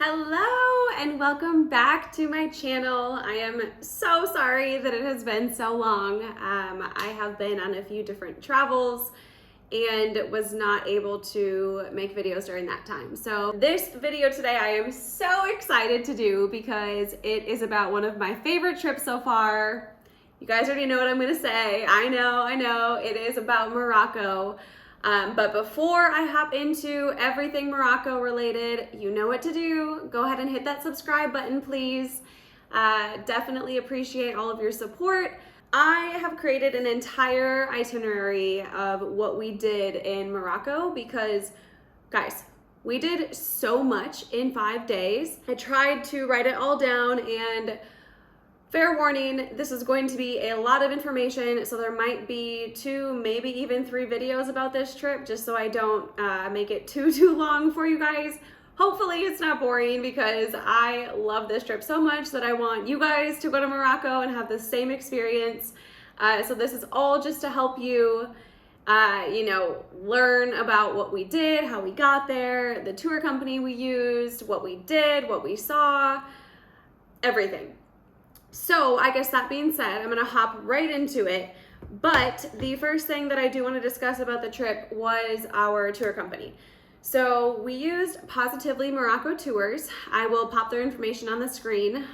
Hello and welcome back to my channel. I am so sorry that it has been so long. I have been on a few different travels and was not able to make videos during that time. So this video today I am so excited to do because it is about one of my favorite trips so far. You guys already know what I'm gonna say. I know, it is about Morocco. But before I hop into everything Morocco related, you know what to do. Go ahead and hit that subscribe button, please. Definitely appreciate all of your support. I have created an entire itinerary of what we did in Morocco because, guys, we did so much in 5 days. I tried to write it all down, and fair warning, this is going to be a lot of information, so there might be 2, maybe even 3 videos about this trip, just so I don't make it too long for you guys. Hopefully it's not boring because I love this trip so much that I want you guys to go to Morocco and have the same experience. So this is all just to help you, learn about what we did, how we got there, the tour company we used, what we did, what we saw, everything. So I guess that being said, I'm gonna hop right into it. But the first thing that I do want to discuss about the trip was our tour company. So we used Positively Morocco Tours. I will pop their information on the screen.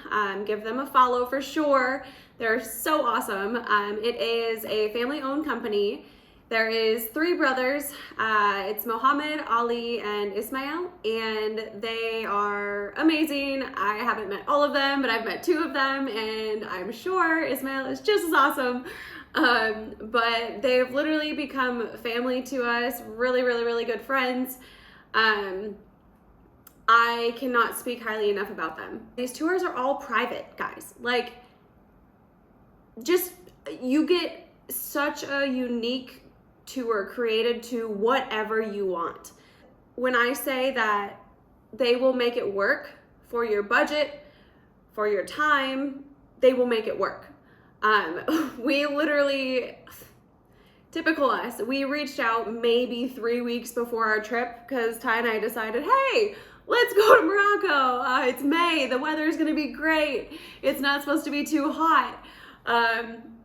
Give them a follow for sure. They're so awesome. It is a family-owned company. There is 3 brothers. It's Mohammed, Ali, and Ismail, and they are amazing. I haven't met all of them, but I've met 2 of them, and I'm sure Ismail is just as awesome. But they've literally become family to us, really good friends. I cannot speak highly enough about them. These tours are all private, guys. Like, just, you get such a unique tour created to whatever you want. When I say that they will make it work for your budget, for your time, they will make it work. We literally, typical us, we reached out maybe 3 weeks before our trip because Ty and I decided, hey, let's go to Morocco. It's May, the weather is gonna be great. It's not supposed to be too hot.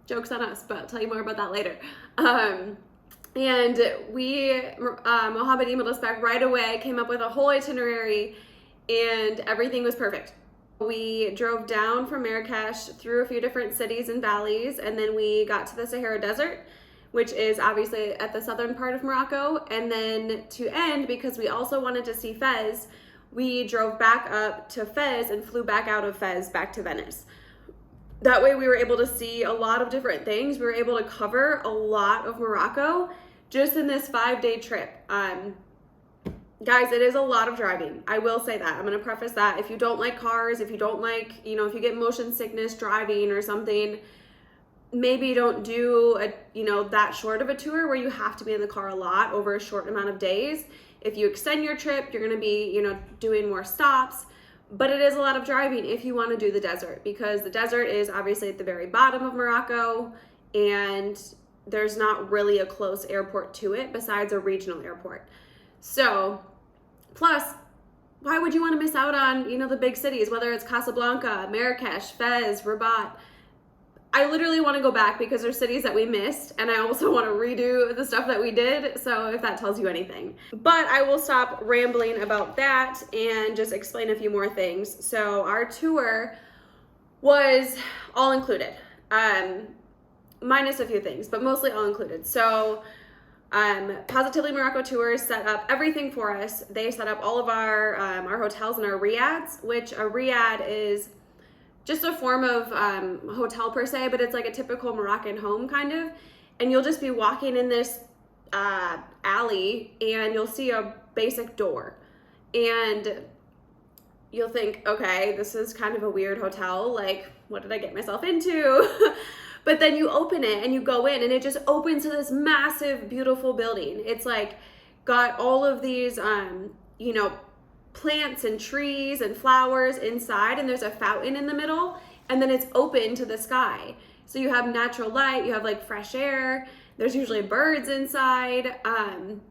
Joke's on us, but I'll tell you more about that later. And we, Mohammed emailed us back right away, came up with a whole itinerary, and everything was perfect. We drove down from Marrakech through a few different cities and valleys, and then we got to the Sahara Desert, which is obviously at the southern part of Morocco. And then to end, because we also wanted to see Fez, we drove back up to Fez and flew back out of Fez back to Venice. That way we were able to see a lot of different things. We were able to cover a lot of Morocco just in this 5-day trip. Guys, it is a lot of driving. I will say that. I'm gonna preface that. If you don't like cars, if you don't like, if you get motion sickness driving or something, maybe don't do that short of a tour where you have to be in the car a lot over a short amount of days. If you extend your trip, you're gonna be, doing more stops. But it is a lot of driving if you want to do the desert, because the desert is obviously at the very bottom of Morocco and there's not really a close airport to it besides a regional airport. So, plus, why would you want to miss out on, the big cities, whether it's Casablanca, Marrakech, Fez, Rabat? I literally want to go back because there's cities that we missed, and I also want to redo the stuff that we did, so if that tells you anything. But I will stop rambling about that and just explain a few more things. So our tour was all included, minus a few things, but mostly all included. So Positively Morocco Tours set up everything for us. They set up all of our hotels and our riads, which a riad is just a form of hotel per se, but it's like a typical Moroccan home kind of. And you'll just be walking in this alley and you'll see a basic door. And you'll think, okay, this is kind of a weird hotel. Like, what did I get myself into? But then you open it and you go in and it just opens to this massive, beautiful building. It's like got all of these, plants and trees and flowers inside, and there's a fountain in the middle, and then it's open to the sky. So you have natural light, you have like fresh air, there's usually birds inside, and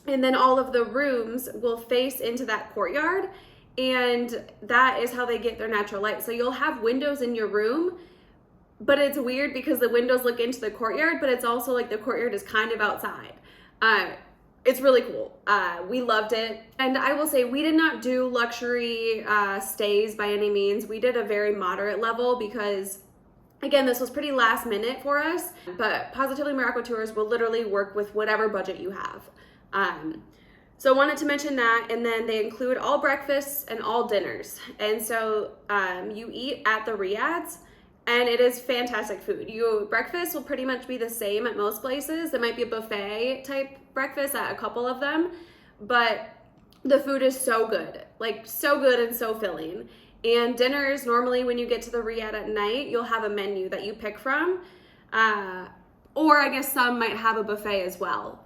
then all of the rooms will face into that courtyard, and that is how they get their natural light. So you'll have windows in your room, but it's weird because the windows look into the courtyard, but it's also like the courtyard is kind of outside. It's really cool. We loved it. And I will say we did not do luxury stays by any means. We did a very moderate level because, again, this was pretty last minute for us, but Positively Morocco Tours will literally work with whatever budget you have. So I wanted to mention that, and then they include all breakfasts and all dinners. And so you eat at the riads, and it is fantastic food. Breakfast will pretty much be the same at most places. There might be a buffet type breakfast at a couple of them, but the food is so good, like so good and so filling. And dinners, normally when you get to the riad at night, you'll have a menu that you pick from, or I guess some might have a buffet as well.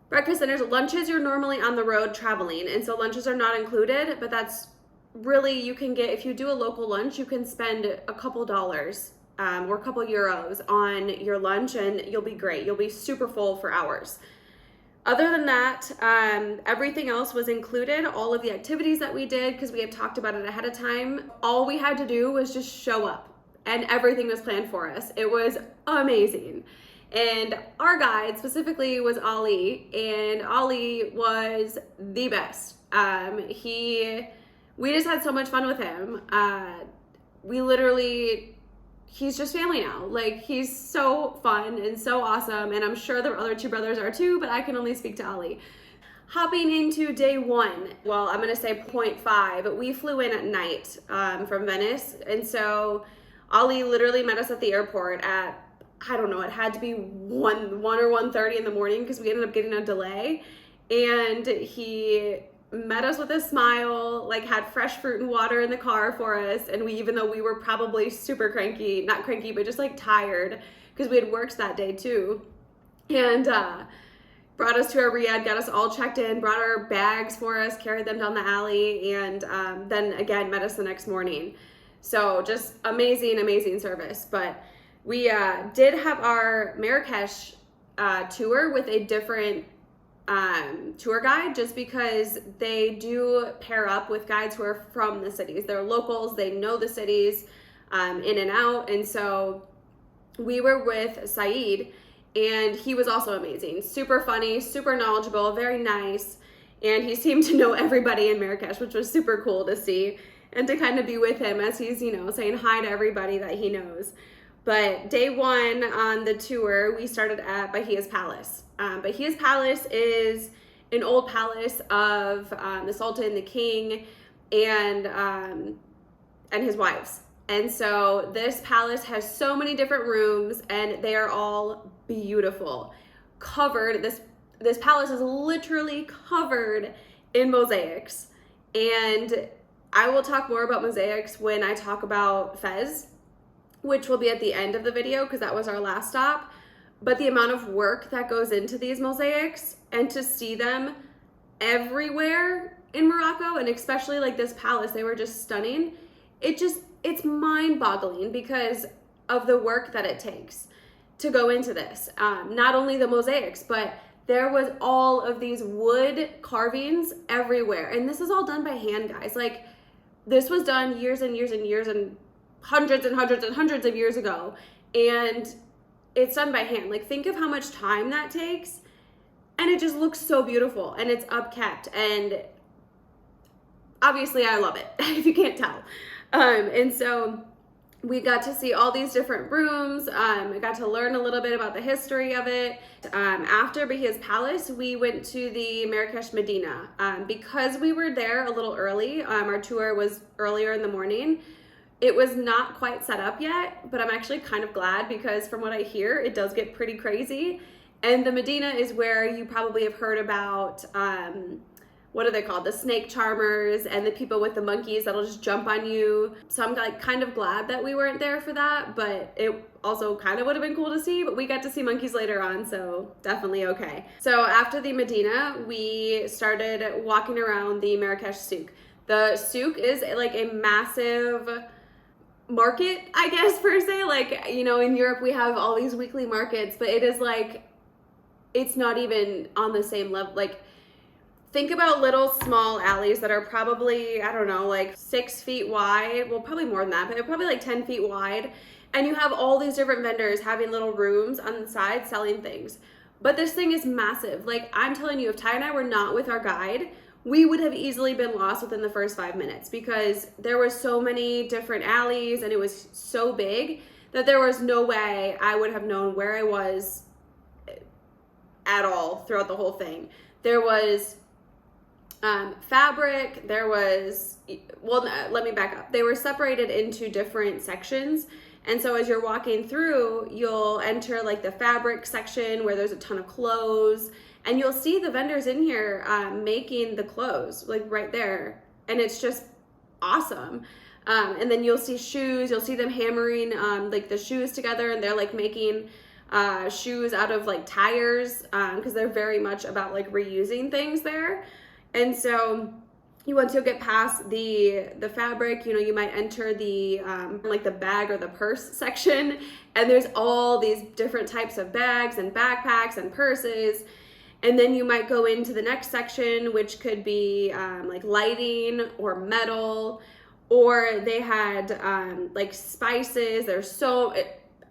Breakfast, dinners, lunches, you're normally on the road traveling, and so lunches are not included, but that's really, you can get, if you do a local lunch, you can spend a couple dollars or a couple euros on your lunch, and you'll be great. You'll be super full for hours. Other than that, everything else was included, all of the activities that we did, because we had talked about it ahead of time. All we had to do was just show up, and everything was planned for us. It was amazing. And our guide specifically was Ali, and Ali was the best. We just had so much fun with him. He's just family now. Like, he's so fun and so awesome, and I'm sure the other two brothers are too, but I can only speak to Ali. Hopping into day one, well, I'm gonna say 0.5, but we flew in at night from Venice, and so Ali literally met us at the airport at, I don't know, it had to be 1 or 1:30 in the morning because we ended up getting a delay, and he met us with a smile, like had fresh fruit and water in the car for us, and even though we were probably super cranky, not cranky, but just like tired because we had worked that day too, and brought us to our riad, got us all checked in, brought our bags for us, carried them down the alley, and then again met us the next morning. So just amazing service. But we did have our Marrakech tour with a different tour guide, just because they do pair up with guides who are from the cities. They're locals, they know the cities in and out, and so we were with Saeed, and he was also amazing. Super funny, super knowledgeable, very nice, and he seemed to know everybody in Marrakech, which was super cool to see, and to kind of be with him as he's, saying hi to everybody that he knows. But day one on the tour, we started at Bahia's Palace. Bahia's Palace is an old palace of the Sultan, the king, and his wives. And so this palace has so many different rooms, and they are all beautiful. Covered, this palace is literally covered in mosaics. And I will talk more about mosaics when I talk about Fez, which will be at the end of the video because that was our last stop. But the amount of work that goes into these mosaics, and to see them everywhere in Morocco, and especially like this palace, they were just stunning. It's mind-boggling because of the work that it takes to go into this. Not only the mosaics, but there was all of these wood carvings everywhere. And this is all done by hand, guys. Like, this was done years and years and years and hundreds and hundreds and hundreds of years ago, and it's done by hand. Like, think of how much time that takes, and it just looks so beautiful, and it's upkept, and obviously I love it, if you can't tell. And so we got to see all these different rooms. I got to learn a little bit about the history of it. After Bahia's Palace, we went to the Marrakech Medina. Because we were there a little early, our tour was earlier in the morning, it was not quite set up yet, but I'm actually kind of glad because from what I hear, it does get pretty crazy. And the Medina is where you probably have heard about, what are they called? The snake charmers and the people with the monkeys that'll just jump on you. So I'm like kind of glad that we weren't there for that, but it also kind of would have been cool to see, but we got to see monkeys later on, so definitely okay. So after the Medina, we started walking around the Marrakech souk. The souk is like a massive market, I guess, per se. Like, in Europe we have all these weekly markets, but it is like, it's not even on the same level. Like, think about little small alleys that are probably, I don't know, like 6 feet wide. Well, probably more than that, but they're probably like 10 feet wide. And you have all these different vendors having little rooms on the side selling things. But this thing is massive. Like, I'm telling you, if Ty and I were not with our guide, we would have easily been lost within the first 5 minutes, because there were so many different alleys and it was so big that there was no way I would have known where I was at all throughout the whole thing. There was fabric, there was, well, let me back up. They were separated into different sections. And so as you're walking through, you'll enter like the fabric section where there's a ton of clothes, and you'll see the vendors in here making the clothes, like right there. And it's just awesome. And then you'll see shoes, you'll see them hammering like the shoes together, and they're like making shoes out of like tires, because they're very much about like reusing things there. And so once you'll get past the fabric, you know, you might enter the like the bag or the purse section, and there's all these different types of bags and backpacks and purses. And then you might go into the next section, which could be like lighting or metal, or they had like spices. There's so,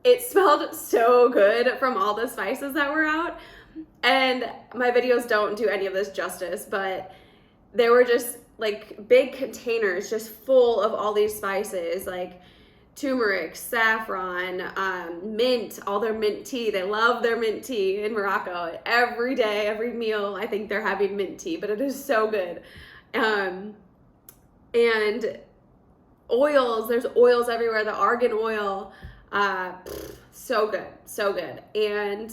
it smelled so good from all the spices that were out. And my videos don't do any of this justice, but there were just like big containers just full of all these spices, like turmeric, saffron, mint, all their mint tea. They love their mint tea in Morocco. Every day, every meal, I think they're having mint tea, but it is so good. And oils, there's oils everywhere, the argan oil, so good, so good. And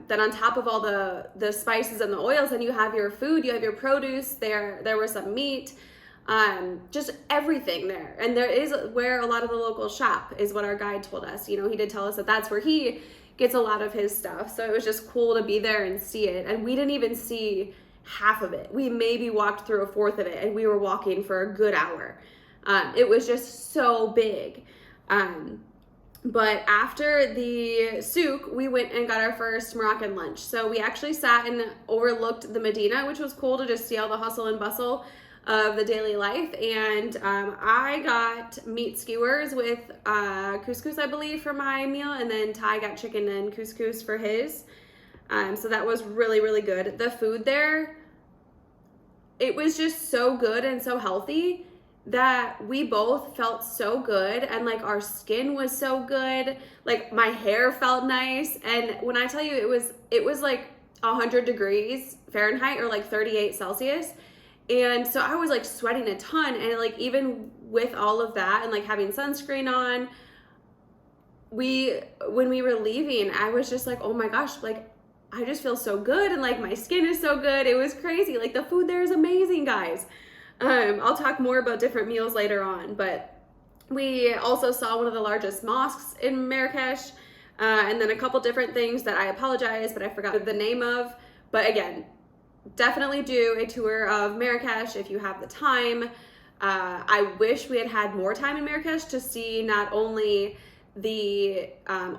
then on top of all the spices and the oils, then you have your food, you have your produce. There was some meat, just everything there. And there is where a lot of the locals shop, is what our guide told us. You know, he did tell us that that's where he gets a lot of his stuff. So it was just cool to be there and see it. And we didn't even see half of it. We maybe walked through a fourth of it, and we were walking for a good hour. It was just so big. But after the souk, we went and got our first Moroccan lunch. So we actually sat and overlooked the Medina, which was cool to just see all the hustle and bustle of the daily life. And I got meat skewers with couscous, I believe, for my meal. And then Ty got chicken and couscous for his. So that was really, really good. The food there, it was just so good and so healthy that we both felt so good, and like our skin was so good, like my hair felt nice. And when I tell you, it was like 100 degrees Fahrenheit or like 38 Celsius, and so I was like sweating a ton. And like even with all of that and like having sunscreen on, when we were leaving, I was just like, oh my gosh, like I just feel so good, and like my skin is so good. It was crazy. Like the food there is amazing, guys. I'll talk more about different meals later on, but we also saw one of the largest mosques in Marrakech, and then a couple different things that I apologize, but I forgot the name of. But again, definitely do a tour of Marrakech if you have the time. I wish we had had more time in Marrakech to see not only the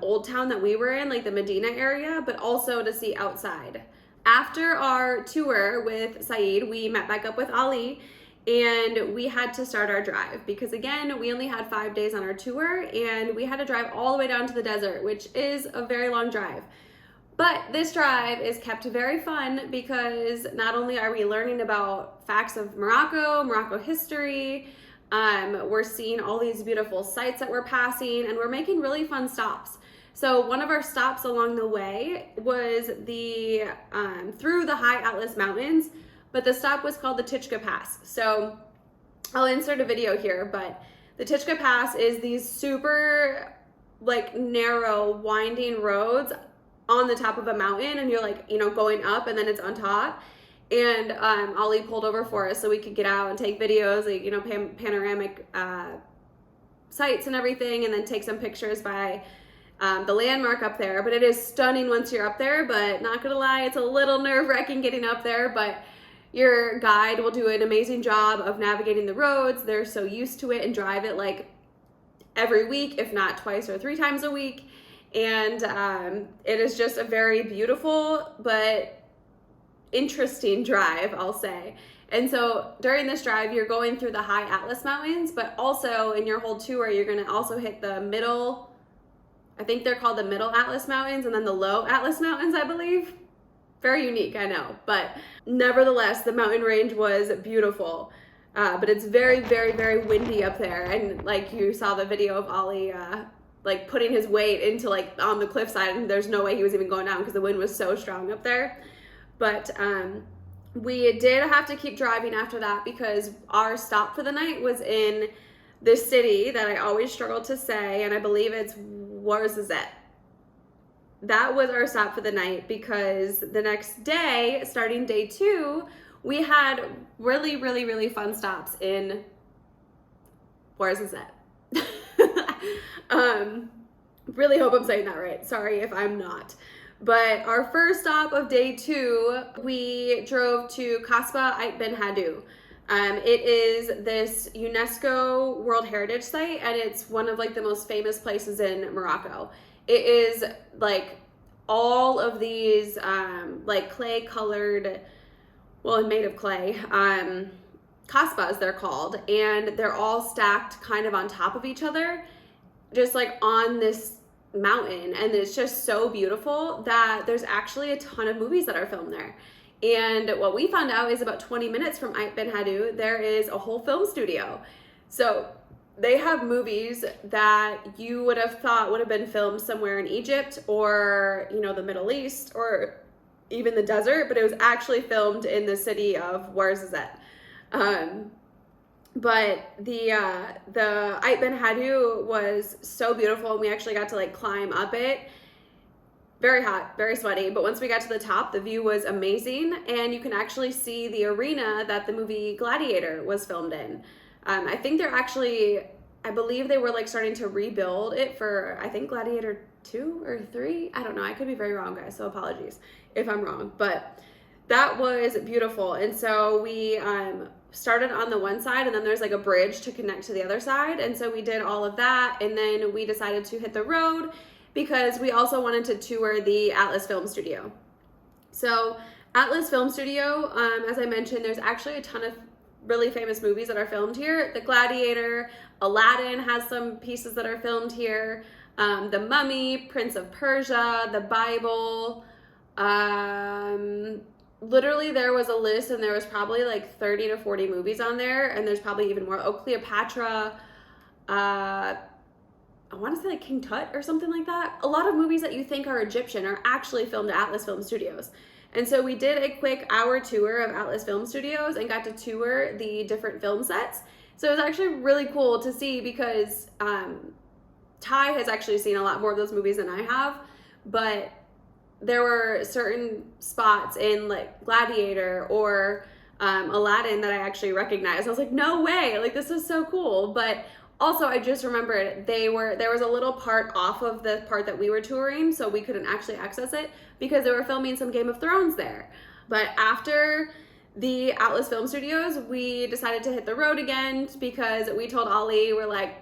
old town that we were in, like the Medina area, but also to see outside. After our tour with Saeed, we met back up with Ali, and we had to start our drive because, again, we only had 5 days on our tour, and we had to drive all the way down to the desert, which is a very long drive. But this drive is kept very fun because not only are we learning about facts of Morocco history, we're seeing all these beautiful sights that we're passing, and we're making really fun stops. So one of our stops along the way was through the high Atlas Mountains, but the stop was called the Tichka Pass. So I'll insert a video here, but the Tichka Pass is these super like narrow winding roads on the top of a mountain, and you're like, you know, going up and then it's on top. And Ali pulled over for us so we could get out and take videos, like, you know, panoramic sights and everything, and then take some pictures by the landmark up there. But it is stunning once you're up there, but not gonna lie, it's a little nerve-wracking getting up there, but your guide will do an amazing job of navigating the roads. They're so used to it and drive it like every week, if not twice or 3 times a week. And it is just a very beautiful but interesting drive, I'll say. And so during this drive, you're going through the high Atlas Mountains, but also in your whole tour, you're going to also hit the middle, I think they're called the Middle Atlas Mountains, and then the Low Atlas Mountains, I believe. Very unique, I know, but nevertheless, the mountain range was beautiful. But it's very, very, very windy up there, and like you saw the video of Ollie like putting his weight into like on the cliffside, and there's no way he was even going down because the wind was so strong up there. But we did have to keep driving after that because our stop for the night was in this city that I always struggle to say, and I believe it's Ouarzazate. That was our stop for the night because the next day, starting day 2, we had really, really, really fun stops in Ouarzazate. Really hope I'm saying that right. Sorry if I'm not. But our first stop of day 2, we drove to Kasbah Ait Benhaddou. It is this UNESCO World Heritage Site, and it's one of like the most famous places in Morocco. It is like all of these like clay colored, well, made of clay, kasbahs they're called, and they're all stacked kind of on top of each other, just like on this mountain, and it's just so beautiful that there's actually a ton of movies that are filmed there. And what we found out is about 20 minutes from Ait Benhaddou, there is a whole film studio. So they have movies that you would have thought would have been filmed somewhere in Egypt or, you know, the Middle East or even the desert, but it was actually filmed in the city of Ouarzazate. But the Ait Benhaddou was so beautiful, and we actually got to like climb up it. Very hot, very sweaty, but once we got to the top, the view was amazing, and you can actually see the arena that the movie Gladiator was filmed in. I think they're actually, I believe they were like starting to rebuild it for, I think Gladiator 2 or 3. I don't know. I could be very wrong, guys, so apologies if I'm wrong. But that was beautiful. And so we started on the one side, and then there's like a bridge to connect to the other side. And so we did all of that, and then we decided to hit the road because we also wanted to tour the Atlas Film Studio. So Atlas Film Studio, as I mentioned, there's actually a ton of really famous movies that are filmed here. The Gladiator, Aladdin has some pieces that are filmed here. The Mummy, Prince of Persia, the Bible. Literally there was a list, and there was probably like 30 to 40 movies on there, and there's probably even more. Oh, Cleopatra, I want to say like King Tut or something like that. A lot of movies that you think are Egyptian are actually filmed at Atlas Film Studios. And so we did a quick hour tour of Atlas Film Studios and got to tour the different film sets. So it was actually really cool to see because Ty has actually seen a lot more of those movies than I have, but there were certain spots in like Gladiator or Aladdin that I actually recognized. I was like, no way, like this is so cool. But also I just remembered there was a little part off of the part that we were touring, so we couldn't actually access it because they were filming some Game of Thrones there. But after the Atlas Film Studios, we decided to hit the road again because we told Ollie, we're like,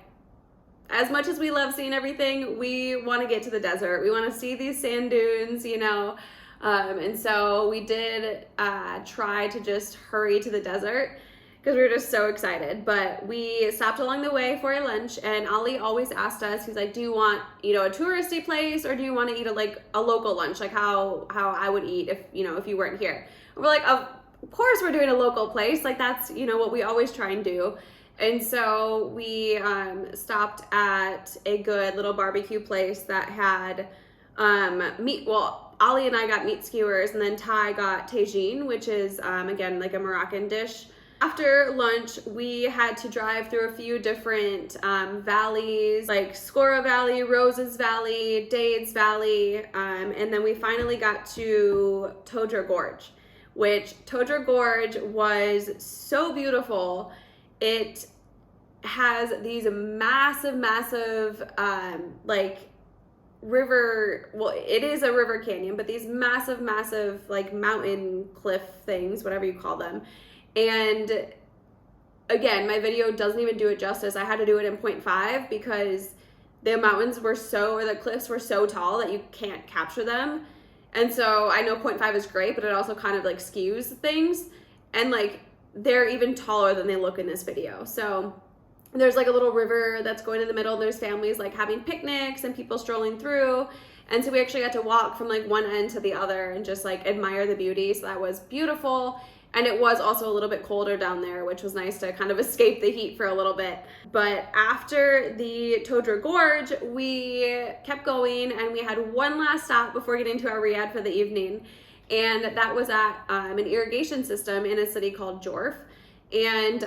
as much as we love seeing everything, we want to get to the desert. We want to see these sand dunes, you know. And so we did try to just hurry to the desert because we were just so excited. But we stopped along the way for a lunch, and Ollie always asked us, he's like, do you want, you know, a touristy place, or do you want to eat a local lunch, like how I would eat if, you know, if you weren't here? And we're like, of course we're doing a local place. Like that's, you know, what we always try and do. And so we stopped at a good little barbecue place that had meat. Well, Ollie and I got meat skewers, and then Ty got tagine, which is, again, like a Moroccan dish. After lunch, we had to drive through a few different valleys, like Skora Valley, Roses Valley, Dades Valley, and then we finally got to Todra Gorge, which Todra Gorge was so beautiful. It has these massive, like river, well, it is a river canyon, but these massive, like mountain cliff things, whatever you call them. And again, my video doesn't even do it justice. I had to do it in 0.5 because the mountains were so, or the cliffs were so tall that you can't capture them. And so I know 0.5 is great, but it also kind of like skews things. And like they're even taller than they look in this video. So there's like a little river that's going in the middle, and there's families like having picnics and people strolling through. And so we actually got to walk from like one end to the other and just like admire the beauty. So that was beautiful. And it was also a little bit colder down there, which was nice to kind of escape the heat for a little bit. But after the Todra Gorge, we kept going, and we had one last stop before getting to our riad for the evening. And that was at an irrigation system in a city called Jorf. And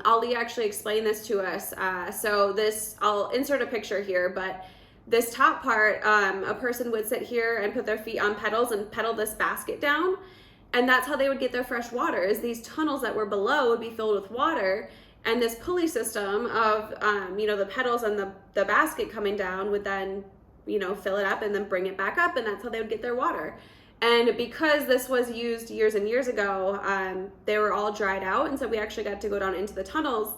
Ali actually explained this to us. So this, I'll insert a picture here, but this top part, a person would sit here and put their feet on pedals and pedal this basket down. And that's how they would get their fresh water, is these tunnels that were below would be filled with water. And this pulley system of, the pedals and the basket coming down would then, fill it up and then bring it back up. And that's how they would get their water. And because this was used years and years ago, they were all dried out. And so we actually got to go down into the tunnels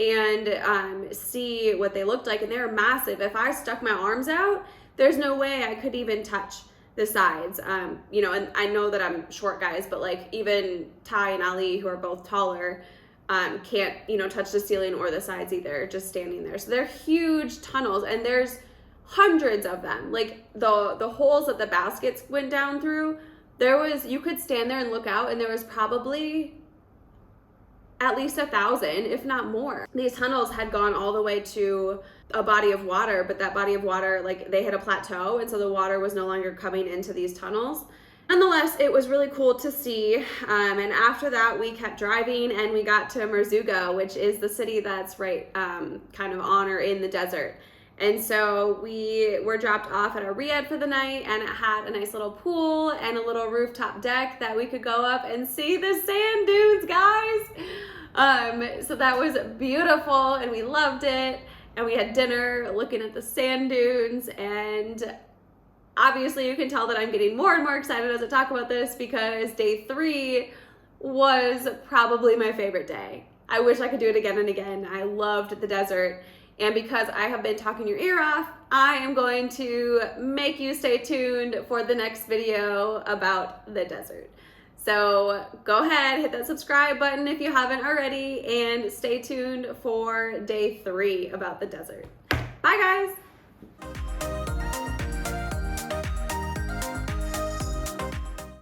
and see what they looked like. And they were massive. If I stuck my arms out, there's no way I could even touch the sides. And I know that I'm short, guys, but like even Ty and Ali, who are both taller, can't, touch the ceiling or the sides either, just standing there. So they're huge tunnels, and there's hundreds of them. Like the holes that the baskets went down through, you could stand there and look out, and there was probably at least 1,000, if not more. These tunnels had gone all the way to a body of water, but that body of water, like they hit a plateau, and so the water was no longer coming into these tunnels. Nonetheless, it was really cool to see. And after that, we kept driving, and we got to Merzouga, which is the city that's right kind of on or in the desert. And so we were dropped off at our riad for the night, and it had a nice little pool and a little rooftop deck that we could go up and see the sand dunes, guys. So that was beautiful, and we loved it. And we had dinner looking at the sand dunes, and obviously you can tell that I'm getting more and more excited as I talk about this, because day 3 was probably my favorite day. I wish I could do it again and again. I loved the desert. And because I have been talking your ear off, I am going to make you stay tuned for the next video about the desert. So go ahead, hit that subscribe button if you haven't already, and stay tuned for day 3 about the desert. Bye, guys.